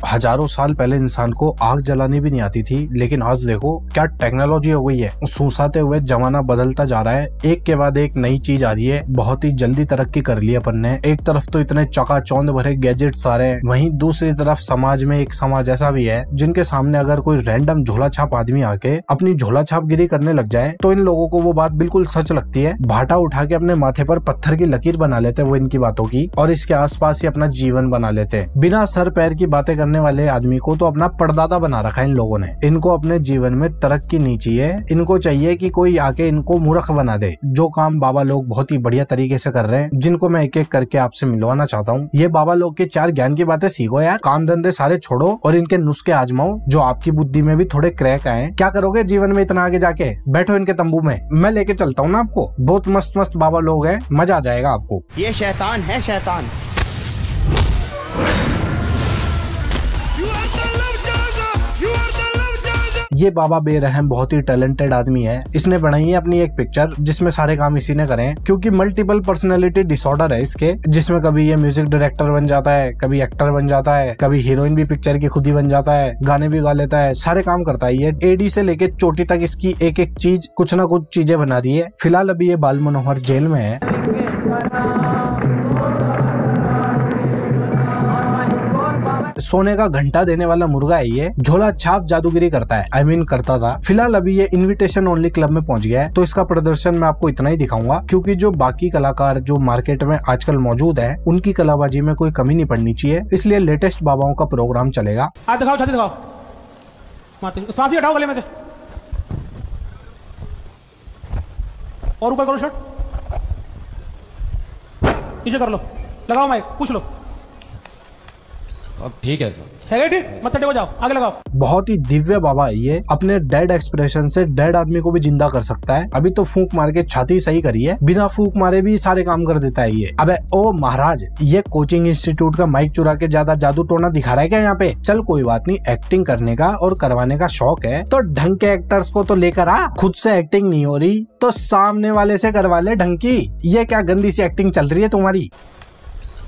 हजारों साल पहले इंसान को आग जलानी भी नहीं आती थी, लेकिन आज देखो क्या टेक्नोलॉजी हो गई है। सूसाते हुए जमाना बदलता जा रहा है, एक के बाद एक नई चीज आ रही है। बहुत ही जल्दी तरक्की कर ली अपन ने। एक तरफ तो इतने चकाचौंध भरे गैजेट्स आ रहे हैं, वहीं दूसरी तरफ समाज में एक समाज ऐसा भी है जिनके सामने अगर कोई रैंडम झोला छाप आदमी आके अपनी झोला छापगिरी करने लग जाए तो इन लोगों को वो बात बिल्कुल सच लगती है। भाटा उठा के अपने माथे पर पत्थर की लकीर बना लेते हैं वो इनकी बातों की, और इसके आसपास ही अपना जीवन बना लेते हैं। बिना सर पैर की बातें करने वाले आदमी को तो अपना परदादा बना रखा है इन लोगों ने। इनको अपने जीवन में तरक्की नहीं चाहिए, इनको चाहिए कि कोई आके इनको मूर्ख बना दे। जो काम बाबा लोग बहुत ही बढ़िया तरीके से कर रहे हैं, जिनको मैं एक एक करके आपसे मिलवाना चाहता हूँ। ये बाबा लोग के 4 ज्ञान की बातें सीखो यार। काम धंधे सारे छोड़ो और इनके नुस्खे आजमाओ जो आपकी बुद्धि में भी थोड़े क्रैक आए। क्या करोगे जीवन में इतना आगे जाके? बैठो इनके तंबू में, मैं लेके चलता हूँ ना आपको। बहुत मस्त मस्त बाबा लोग हैं, मजा आ जाएगा आपको। ये शैतान है, शैतान। ये बाबा बेरहम बहुत ही टैलेंटेड आदमी है। इसने बनाई है अपनी एक पिक्चर जिसमें सारे काम इसी ने करे, क्योंकि मल्टीपल पर्सनैलिटी डिसऑर्डर है इसके, जिसमें कभी ये म्यूजिक डायरेक्टर बन जाता है, कभी एक्टर बन जाता है, कभी हीरोइन भी पिक्चर की खुद ही बन जाता है, गाने भी गा लेता है, सारे काम करता है। ये एडी से लेके चोटी तक इसकी एक एक चीज कुछ ना कुछ चीजें बना रही है। फिलहाल अभी ये बाल मनोहर जेल में है। सोने का घंटा देने वाला मुर्गा है ये, झोला छाप जादूगिरी करता है, करता था। फिलहाल अभी ये इनविटेशन ओनली क्लब में पहुंच गया है, तो इसका प्रदर्शन मैं आपको इतना ही दिखाऊंगा, क्योंकि जो बाकी कलाकार जो मार्केट में आजकल मौजूद है उनकी कलाबाजी में कोई कमी नहीं पड़नी चाहिए, इसलिए लेटेस्ट बाबाओं का प्रोग्राम चलेगा। दिखाओ, छाती दिखाओ, हटाओ गले में से, और ऊपर करो शर्ट, नीचे कर लो, लगाओ माइक, पूछ लो। अब ठीक है सर, है ठीक, मत टेको, जाओ आगे लगाओ। बहुत ही दिव्य बाबा है ये, अपने डेड एक्सप्रेशन से डेड आदमी को भी जिंदा कर सकता है। अभी तो फूंक मार के छाती सही करी है, बिना फूंक मारे भी सारे काम कर देता है ये। अबे ओ महाराज, ये कोचिंग इंस्टीट्यूट का माइक चुरा के ज्यादा जादू टोना दिखा रहा है क्या यहाँ पे? चल कोई बात नहीं, एक्टिंग करने का और करवाने का शौक है तो ढंग के एक्टर्स को तो लेकर आ। खुद से एक्टिंग नहीं हो रही तो सामने वाले से करवा ले ढंग की। ये क्या गंदी सी एक्टिंग चल रही है तुम्हारी?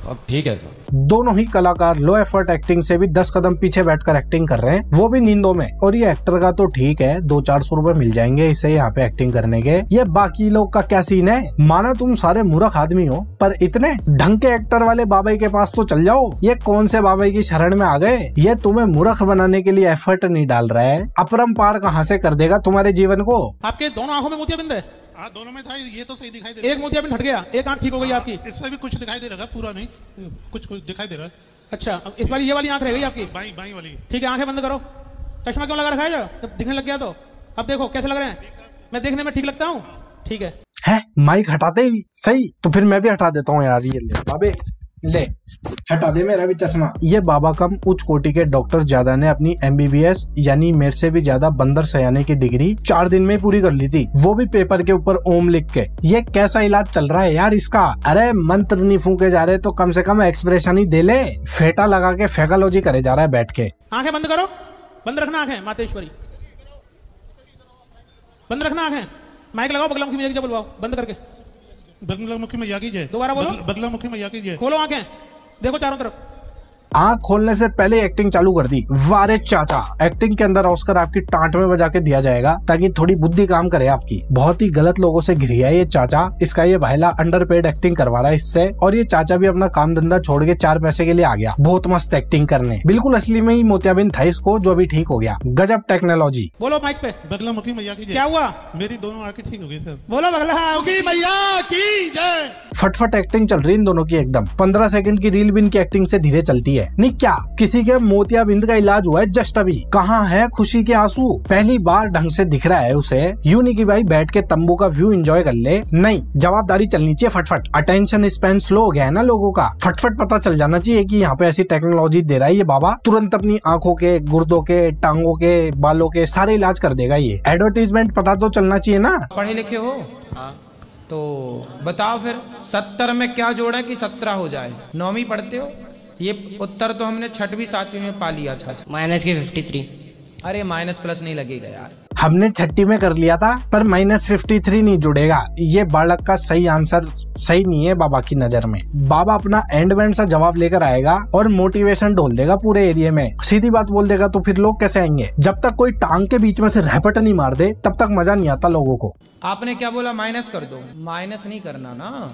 अब ठीक है सर। दोनों ही कलाकार लो एफर्ट एक्टिंग से भी 10 कदम पीछे बैठकर एक्टिंग कर रहे हैं, वो भी नींदों में। और ये एक्टर का तो ठीक है, 200-400 रुपए मिल जाएंगे इसे यहाँ पे एक्टिंग करने के। ये बाकी लोग का क्या सीन है? माना तुम सारे मूर्ख आदमी हो, पर इतने ढंग के एक्टर वाले बाबा के पास तो चल जाओ। ये कौन से बाबा की शरण में आ गए? ये तुम्हें मूर्ख बनाने के लिए एफर्ट नहीं डाल रहा है, अपरंपार कहाँ से कर देगा तुम्हारे जीवन को। आपके दोनों आंखों में मोतियाबिंद है? हाँ, दोनों में था, ये तो सही दिखाई दे रहा है। एक मोतियाबिंद हट गया, एक आंख ठीक हो गई आपकी। इससे भी कुछ दिखाई दे रहा है, पूरा नहीं, कुछ कुछ दिखाई दे रहा है। अच्छा, अब इस बार ये वाली आंख रह गई आपकी? बाई वाली। ठीक है, आंखें बंद करो। चश्मा क्यों लगा रखा है जब दिखने लग गया तो? अब देखो कैसे लग रहे हैं, मैं देखने में ठीक लगता हूँ? ठीक है, माइक हटाते ही सही, तो फिर मैं भी हटा देता हूँ यार। ये ले बाबे, ले हटा दे मेरा भी चश्मा। ये बाबा कम उच्च कोटि के डॉक्टर ज्यादा ने अपनी MBBS यानी मेरे से भी ज्यादा बंदर सयाने की डिग्री 4 दिन में पूरी कर ली थी, वो भी पेपर के ऊपर ओम लिख के। ये कैसा इलाज चल रहा है यार इसका? अरे मंत्र नहीं फूके जा रहे तो कम से कम एक्सप्रेशन ही दे ले। फेटा लगा के फेकालॉजी करे जा रहा है बैठ के। आंखें बंद करो, बंद रखना आंखें, मातेश्वरी बंद रखना आंखें। माइक लगाओ, बगलामुखी मैया की जय बुलवाओ, बंद करके। बगलामुखी मैया की जय। दोबारा बोलो, बगलामुखी मैया की जय। खोलो आंखें, देखो चारों तरफ। आँख खोलने से पहले एक्टिंग चालू कर दी। वारे चाचा, एक्टिंग के अंदर ऑस्कर आपकी टांट में बजा के दिया जाएगा ताकि थोड़ी बुद्धि काम करे आपकी। बहुत ही गलत लोगों से घिरी है ये चाचा। इसका ये भाईला अंडरपेड एक्टिंग करवा रहा है इससे, और ये चाचा भी अपना काम धंधा छोड़ के 4 पैसे के लिए आ गया बहुत मस्त एक्टिंग करने। बिल्कुल असली में ही मोतियाबिंद था इसको, जो अभी ठीक हो गया। गजब टेक्नोलॉजी। बोलो माइक पे, बगलामुखी मैया की जय। क्या हुआ? मेरी दोनों आंखें ठीक हो गई सर। बोलो बगलामुखी मैया की जय। फटफट एक्टिंग चल रही इन दोनों की एकदम। 15 सेकंड की रील भी इनकी एक्टिंग से धीरे चलती है। नहीं क्या किसी के मोतियाबिंद का इलाज हुआ है जस्ट अभी? कहाँ है खुशी के आंसू? पहली बार ढंग से दिख रहा है उसे। यूं नहीं कि भाई बैठ के तंबू का व्यू एंजॉय कर ले, नहीं, जवाबदारी चलनी चाहिए फटफट। अटेंशन स्पैन स्लो हो गया है ना लोगों का। फटफट पता चल जाना चाहिए कि यहाँ पे ऐसी टेक्नोलॉजी दे रहा है ये बाबा। तुरंत अपनी आंखों के, गुर्दों के, टांगों के, बालों के सारे इलाज कर देगा ये। एडवर्टीजमेंट पता तो चलना चाहिए ना। पढ़े लिखे हो? हाँ। तो बताओ फिर 70 में क्या जोड़े कि 17 हो जाए? 9वीं पढ़ते हो? ये उत्तर तो हमने 6वीं 7वीं में पा लिया था। माइनस के 53। अरे माइनस प्लस नहीं लगेगा यार। हमने छठी में कर लिया था पर -53 नहीं जुड़ेगा। ये बालक का सही आंसर सही नहीं है बाबा की नजर में। बाबा अपना एंड वेंड सा जवाब लेकर आएगा और मोटिवेशन ढोल देगा पूरे एरिया में, सीधी बात बोल देगा, तो फिर लोग कैसे आएंगे? जब तक कोई टांग के बीच में से रैपट नहीं मार दे तब तक मजा नहीं आता लोगों को। आपने क्या बोला? माइनस कर दो। माइनस नहीं करना ना,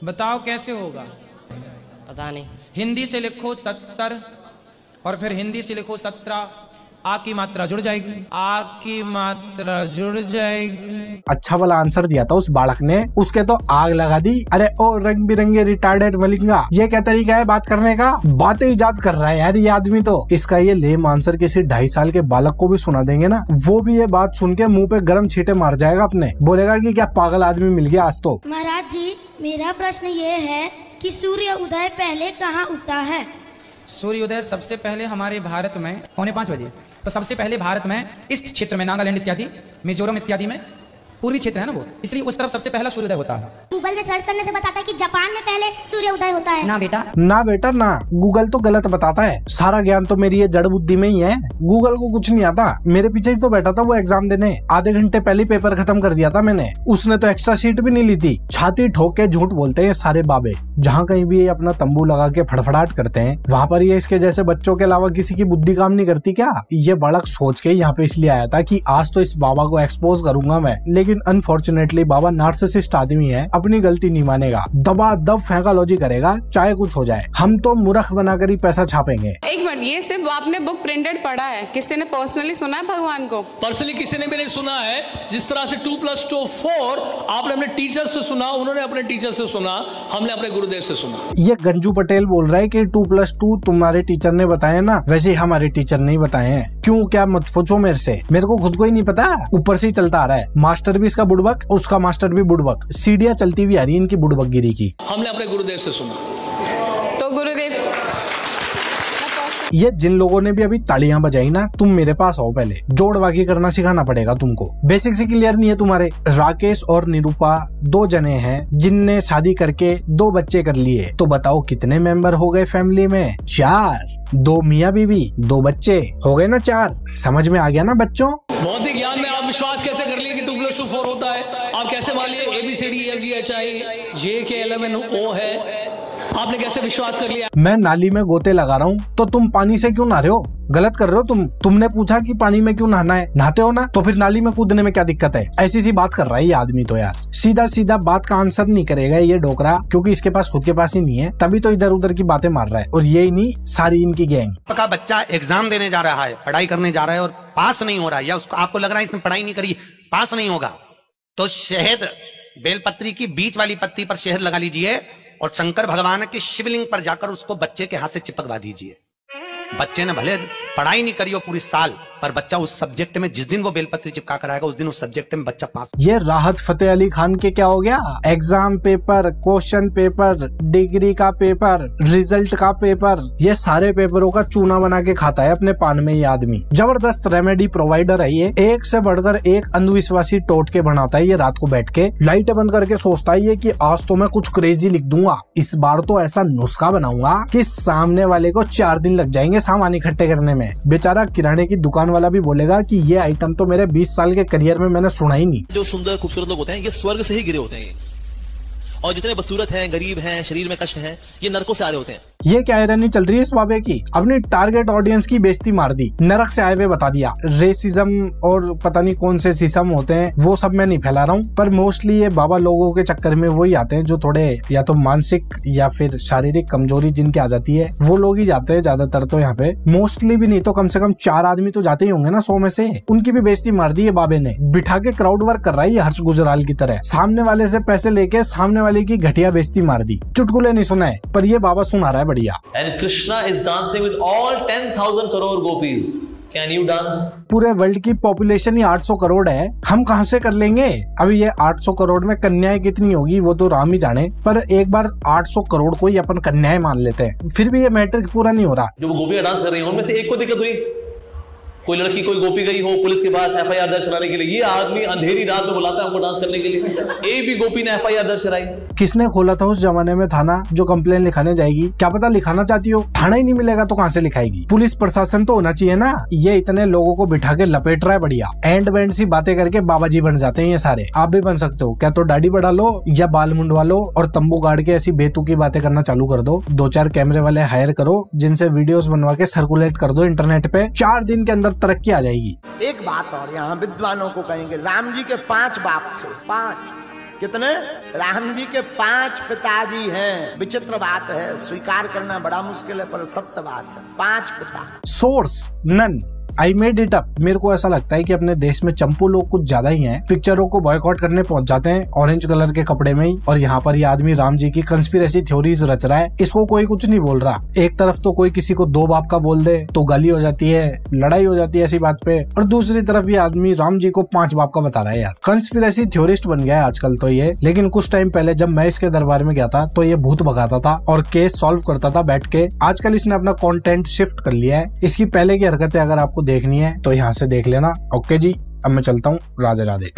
बताओ कैसे होगा? पता नहीं। हिंदी से लिखो 70 और फिर हिंदी से लिखो 17, आ की मात्रा जुड़ जाएगी, आ की मात्रा जुड़ जाएगी। अच्छा वाला आंसर दिया था उस बालक ने, उसके तो आग लगा दी। अरे ओ रंग बिरंगे रिटार्डेड मलिंगा, ये क्या तरीका है बात करने का? बातें इजाद कर रहा है यार ये आदमी तो। इसका ये लेम आंसर किसी 2.5 साल के बालक को भी सुना देंगे ना, वो भी ये बात सुन के मुंह पे गर्म छींटे मार जाएगा अपने, बोलेगा कि क्या पागल आदमी मिल गया आज तो। महाराज जी मेरा प्रश्न ये है कि सूर्य उदय पहले कहाँ उगता है? सूर्योदय सबसे पहले हमारे भारत में 4:45 बजे, तो सबसे पहले भारत में इस क्षेत्र में नागालैंड इत्यादि, मिजोरम इत्यादि में, पूर्वी क्षेत्र है ना वो, इसलिए उस तरफ सबसे पहला सूर्योदय होता है। गूगल में सर्च करने से बताता है कि जापान में पहले सूर्य उदय होता है। ना बेटा ना, गूगल तो गलत बताता है। सारा ज्ञान तो मेरी ये जड़ बुद्धि में ही है, गूगल को कुछ नहीं आता। मेरे पीछे ही तो बैठा था वो एग्जाम देने, आधे घंटे पहले पेपर खत्म कर दिया था मैंने। उसने तो एक्स्ट्रा शीट भी नहीं ली थी। छाती ठोक के झूठ बोलते हैं सारे बाबे। जहाँ कहीं भी ये अपना तंबू लगा के फड़फड़ाहट करते हैं, वहाँ पर ये इसके जैसे बच्चों के अलावा किसी की बुद्धि काम नहीं करती क्या? ये बालक सोच के यहाँ पे इसलिए आया था कि आज तो इस बाबा को एक्सपोज करूंगा मैं, लेकिन अनफॉर्चुनेटली बाबा नार्सिसिस्ट आदमी है, अपनी गलती नहीं मानेगा, दबा दब फैंकालॉजी करेगा चाहे कुछ हो जाए। हम तो मूर्ख बनाकर ही पैसा छापेंगे। एक मिनट, ये सिर्फ आपने बुक प्रिंटेड पढ़ा है, किसी ने पर्सनली सुना है भगवान को? पर्सनली किसी ने भी नहीं सुना है। जिस तरह से 2+2 4 आपने अपने टीचर से सुना, उन्होंने अपने टीचर से सुना, हमने अपने गुरुदेव से सुना। ये गंजू पटेल बोल रहा है कि 2+2 तुम्हारे टीचर ने बताया ना, वैसे हमारे टीचर नहीं बताए हैं। क्यों क्या मत पूछो मेरे से, मेरे को खुद को ही नहीं पता, ऊपर से ही चलता आ रहा है। मास्टर भी इसका बुड़बक, उसका मास्टर भी बुड़बक, सीढ़ियां चलती भी आ रही है इनकी बुड़बकगिरी की। हमने अपने गुरुदेव से सुना। तो गुरुदेव ये जिन लोगों ने भी अभी तालियां बजाई ना, तुम मेरे पास आओ, पहले जोड़ बाकी करना सिखाना पड़ेगा तुमको। बेसिक से क्लियर नहीं है तुम्हारे। राकेश और निरूपा 2 जने हैं जिनने शादी करके 2 बच्चे कर लिए, तो बताओ कितने मेंबर हो गए फैमिली में? 4। 2 मियाँ बीवी, 2 बच्चे, हो गए ना 4। समझ में आ गया ना बच्चों? भौतिक ज्ञान में आप विश्वास कैसे कर लिए कि 2+2 4 होता है? आप कैसे मान लिए ABCDEFGHIJ है? आपने कैसे विश्वास कर लिया? मैं नाली में गोते लगा रहा हूँ तो तुम पानी से क्यों नहा रहे हो? गलत कर रहे हो तुम। तुमने पूछा कि पानी में क्यों नहाना है, नहाते हो ना, तो फिर नाली में कूदने में क्या दिक्कत है? ऐसी सी बात कर रहा है ये आदमी तो यार। सीधा सीधा बात का आंसर नहीं करेगा ये डोकरा, क्योंकि इसके पास खुद के पास ही नहीं है, तभी तो इधर उधर की बातें मार रहा है। और यही नहीं, सारी इनकी गैंग। का बच्चा एग्जाम देने जा रहा है, पढ़ाई करने जा रहा है और पास नहीं हो रहा है, या उसको आपको लग रहा है इसने पढ़ाई नहीं करी, पास नहीं होगा, तो शहद, बेलपत्री की बीच वाली पत्ती पर शहद लगा लीजिए और शंकर भगवान के शिवलिंग पर जाकर उसको बच्चे के हाथ से चिपकवा दीजिए। बच्चे ने भले पढ़ाई नहीं करी हो पूरी साल, पर बच्चा उस सब्जेक्ट में जिस दिन वो बेलपत्री चिपका कर आएगा उस दिन उस सब्जेक्ट में बच्चा पास। ये राहत फतेह अली खान के क्या हो गया? Exam paper, question paper, degree का पेपर, रिजल्ट का पेपर, ये सारे पेपरों का चूना बना के खाता है अपने पान में ये आदमी। जबरदस्त रेमेडी प्रोवाइडर है ये, एक से बढ़कर एक अंधविश्वासी टोटके बनाता है ये। रात को बैठ के लाइटें बंद करके सोचता है ये कि आज तो मैं कुछ क्रेजी लिख दूंगा, इस बार तो ऐसा नुस्खा बनाऊंगा कि सामने वाले को 4 दिन लग जाएंगे सामान इकट्ठे करने में। बेचारा किराने की दुकान वाला भी बोलेगा कि ये आइटम तो मेरे 20 साल के करियर में मैंने सुना ही नहीं। जो सुंदर खूबसूरत लोग होते हैं ये स्वर्ग से ही गिरे होते हैं, और जितने बदसूरत हैं, गरीब हैं, शरीर में कष्ट हैं, ये नरकों से आ रहे होते हैं। ये क्या आयरनी चल रही है इस बाबे की? अपनी टारगेट ऑडियंस की बेइज्जती मार दी, नरक से आए हुए बता दिया। रेसिज्म और पता नहीं कौन से सिसम होते हैं वो सब मैं नहीं फैला रहा हूँ, पर मोस्टली ये बाबा लोगों के चक्कर में वही आते हैं जो थोड़े या तो मानसिक या फिर शारीरिक कमजोरी जिनके आ जाती है, वो लोग ही जाते हैं ज्यादातर। तो यहाँ पे मोस्टली भी नहीं तो कम से कम 4 आदमी तो जाते ही होंगे ना 100 में से। उनकी भी बेइज्जती मार दी है बाबे ने, बिठा के क्राउड वर्क कर रहा है ये हर्ष गुजराल की तरह। सामने वाले से पैसे लेके सामने वाले की घटिया बेइज्जती मार दी। चुटकुले नहीं सुना है पर ये बाबा सुना रहा है बढ़िया। Krishna is dancing with all 10,000 crore gopis. Can you dance? पूरे वर्ल्ड की पॉपुलेशन ही 800 करोड़ है, हम कहाँ से कर लेंगे? अभी ये 800 करोड़ में कन्याएं कितनी होगी वो तो राम ही जाने, पर एक बार 800 करोड़ को ही अपन कन्याएं मान लेते हैं, फिर भी ये मैटर पूरा नहीं हो रहा। जो वो गोपियां डांस कर रही हैं उनमें से एक को दिक्कत हुई, कोई लड़की कोई गोपी गई हो पुलिस के पास FIR दर्ज कराने के लिए, ये आदमी अंधेरी रात में बुलाता है हमको डांस करने के लिए। एक भी गोपी ने FIR दर्ज कराई। किसने खोला था उस जमाने में थाना जो कंप्लेन लिखाने जाएगी? क्या पता लिखाना चाहती हो, थाना ही नहीं मिलेगा तो कहाँ से लिखाएगी? पुलिस प्रशासन तो होना चाहिए ना। ये इतने लोगों को बिठा के लपेट रहा है बढ़िया, एंड बैंड सी बातें करके बाबा जी बन जाते हैं ये सारे। आप भी बन सकते हो, क्या तो दाढ़ी बढ़ा लो या बाल मुंडवा लो और तंबू गाड़ के ऐसी बेतुकी बातें करना चालू कर दो। 2-4 कैमरे वाले हायर करो जिनसे वीडियोस बनवा के सर्कुलेट कर दो इंटरनेट पे, 4 दिन के अंदर तरक्की आ जाएगी। एक बात और यहाँ विद्वानों को कहेंगे, राम जी के 5 बाप थे। 5 कितने? राम जी के 5 पिताजी हैं। विचित्र बात है, स्वीकार करना बड़ा मुश्किल है पर सत्य बात है, 5 पिता। Source none, I made it up. मेरे को ऐसा लगता है कि अपने देश में चंपू लोग कुछ ज्यादा ही हैं। पिक्चरों को बॉयकॉट करने पहुंच जाते हैं ऑरेंज कलर के कपड़े में ही, और यहाँ पर ये आदमी राम जी की कंस्पिरेसी थ्योरीज रच रहा है। इसको कोई कुछ नहीं बोल रहा। एक तरफ तो कोई किसी को 2 बाप का बोल दे तो गाली हो जाती है, लड़ाई हो जाती है ऐसी बात पे, और दूसरी तरफ ये आदमी राम जी को 5 बाप का बता रहा है। यार कंस्पिरेसी थ्योरिस्ट बन गया है आजकल तो ये। लेकिन कुछ टाइम पहले जब मैं इसके दरबार में गया था तो ये भूत भगाता था और केस सॉल्व करता था बैठ के। आजकल इसने अपना कंटेंट शिफ्ट कर लिया है। इसकी पहले की हरकतें अगर आपको देखनी है तो यहाँ से देख लेना। ओके जी, अब मैं चलता हूँ। राधे राधे।